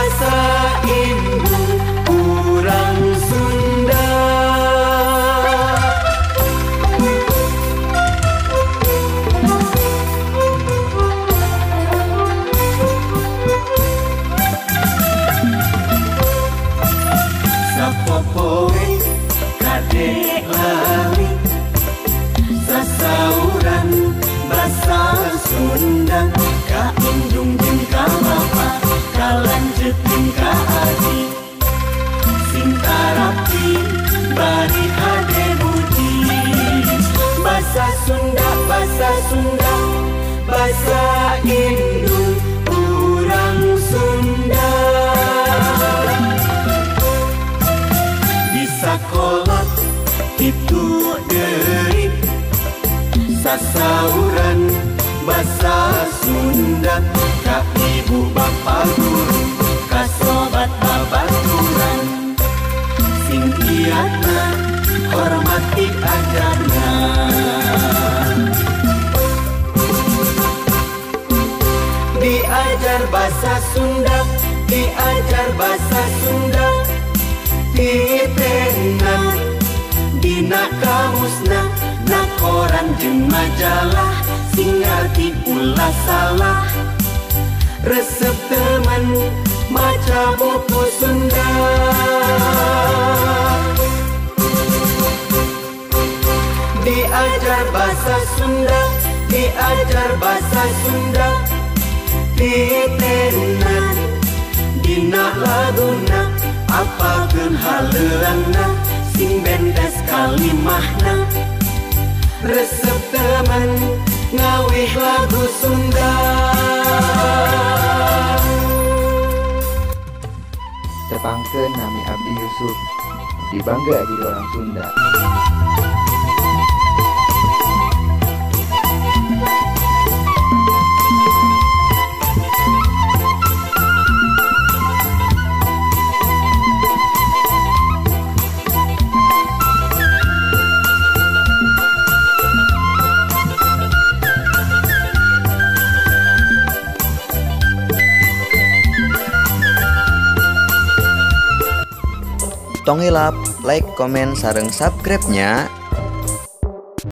Basa Indu urang Sunda. Sapopoe kadek lali sasauran basa Sunda. Kainjung jeung kamapa kalanjut jeung kaadi sing tarapi bari ade budi. Basa Sunda, basa Sunda, basa Indu urang Sunda. Di sakola itu deui sasauran basa Sunda. Ka ibu bapa guru, ka sobat babaturan, sing iatna hormati ajarna. Diajar basa Sunda, diajar basa Sunda, ditenan dina kamusna, na koran jeung majalah, sing ngarti ulah salah. Resep teman maca buku Sunda. Diajar bahasa Sunda, diajar bahasa Sunda, ditenan dina laguna, apakeun haleurangna, sing bendes kalimahna. Resep teman ngawih lagu Sunda. Tepangkeun nami Abdi Yusuf, dibangga di orang Sunda. Tong hilap, like, komen, sareng subscribe-nya.